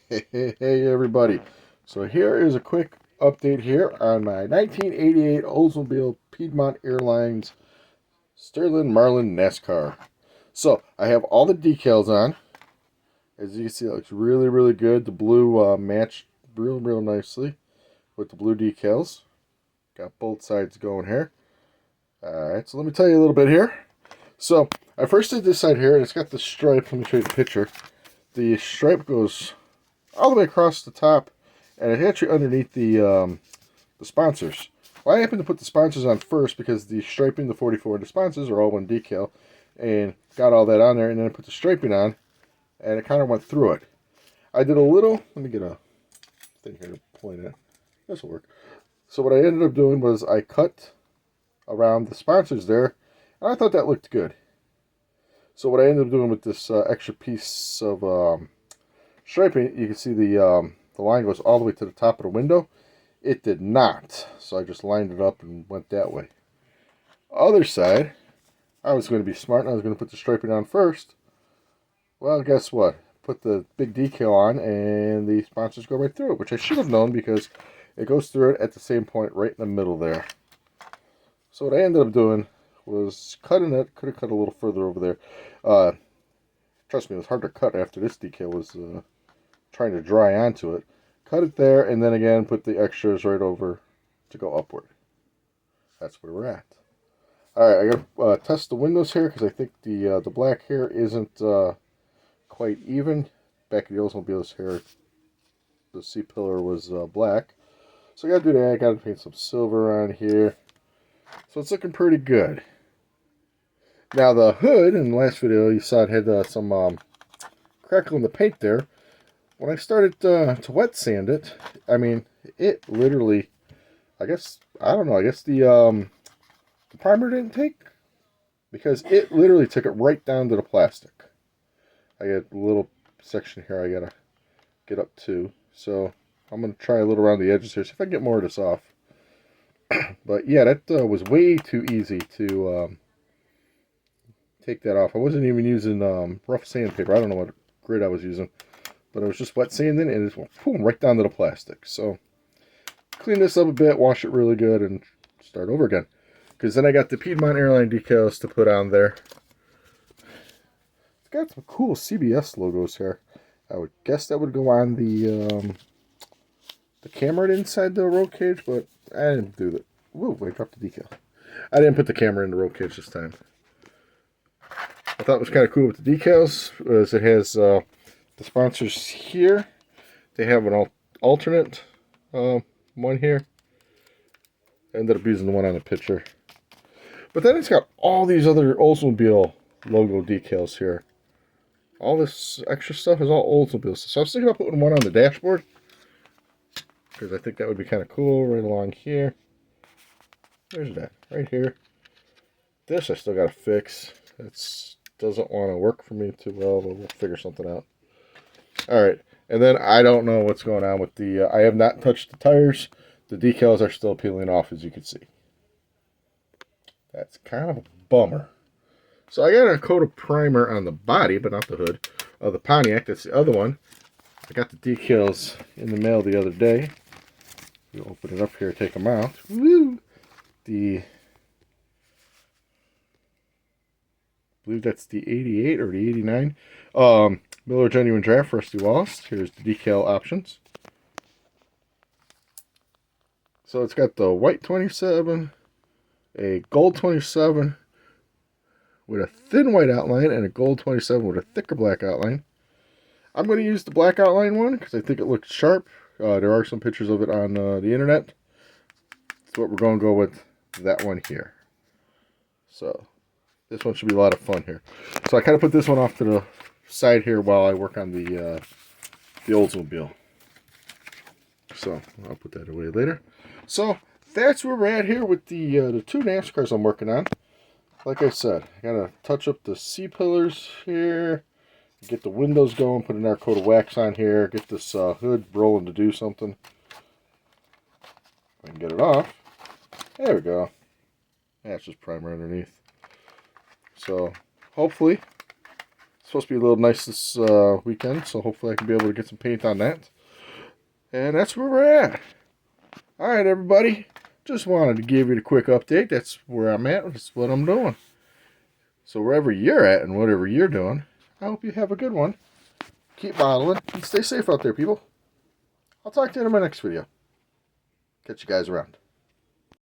Hey everybody. So here is a quick update here on my 1988 Oldsmobile Piedmont Airlines Sterling Marlin NASCAR. So I have all the decals on. As you can see, it looks really good. The blue matched real nicely with the blue decals. Got both sides going here. Alright, so let me tell you a little bit here. So I first did this side here, and it's got the stripe. Let me show you the picture. The stripe goes all the way across the top, and it's actually underneath the sponsors. Well, I happened to put the sponsors on first because the striping, the 44, and the sponsors are all one decal, and got all that on there, and then I put the striping on, and it kind of went through it. I did a little, let me get a thing here to point at. This will work. So what I ended up doing was I cut around the sponsors there, and I thought that looked good. So what I ended up doing with this extra piece of striping, you can see the line goes all the way to the top of the window. It did not, so I just lined it up and went that way. Other side, I was going to be smart and I was going to put the striping on first. Well, guess what? Put the big decal on and the sponsors go right through it, which I should have known because it goes through it at the same point right in the middle there. So what I ended up doing was cutting it. Could have cut a little further over there. Trust me, it was hard to cut after this decal was trying to dry onto it. Cut it there, and then again put the extras right over to go upward. That's where we're at. Alright, I gotta test the windows here because I think the black hair isn't quite even. Back of the Oldsmobile's hair, the C-pillar was black. So I gotta do that. I gotta paint some silver on here. So it's looking pretty good. Now the hood, in the last video you saw it had some crackle in the paint there. When I started to wet sand it, I mean, it literally, I guess the primer didn't take, because it literally took it right down to the plastic. I got a little section here I gotta get up to, so I'm gonna try a little around the edges here, see if I can get more of this off. But yeah, that was way too easy to take that off. I wasn't even using rough sandpaper. I don't know what grit I was using. But it was just wet sanding, and it just went boom, right down to the plastic. So, clean this up a bit, wash it really good, and start over again. Because then I got the Piedmont Airline decals to put on there. It's got some cool CBS logos here. I would guess that would go on the camera inside the roll cage, but I didn't do that. Whoa, I dropped the decal. I didn't put the camera in the roll cage this time. I thought it was kind of cool with the decals, as it has the sponsors here. They have an alternate one here. I ended up using the one on the picture. But then it's got all these other Oldsmobile logo decals here. All this extra stuff is all Oldsmobile stuff. So I was thinking about putting one on the dashboard, because I think that would be kind of cool right along here. There's that, right here. This I still got to fix. It doesn't want to work for me too well, but we'll figure something out. Alright, and then I don't know what's going on with the, I have not touched the tires. The decals are still peeling off, as you can see. That's kind of a bummer. So I got a coat of primer on the body, but not the hood, of the Pontiac. That's the other one. I got the decals in the mail the other day. You open it up here, take them out. Woo! I believe that's the 88 or the 89. Miller Genuine Draft, Rusty Wallace. Here's the decal options. So it's got the white 27, a gold 27 with a thin white outline, and a gold 27 with a thicker black outline. I'm going to use the black outline one because I think it looks sharp. There are some pictures of it on the internet. That's what we're going to go with, that one here. So this one should be a lot of fun here. So I kind of put this one off to the side here while I work on the Oldsmobile. So I'll put that away later. So that's where we're at here with the two NASCARs I'm working on. Like I said, I gotta touch up the C-pillars here, get the windows going, put another coat of wax on here, get this hood rolling to do something. If I can get it off. There we go. Yeah, it's just primer underneath. So hopefully It's supposed to be a little nice this weekend, so hopefully I can be able to get some paint on that. And that's where we're at. Alright, everybody. Just wanted to give you a quick update. That's where I'm at. That's what I'm doing. So wherever you're at and whatever you're doing, I hope you have a good one. Keep modeling and stay safe out there, people. I'll talk to you in my next video. Catch you guys around.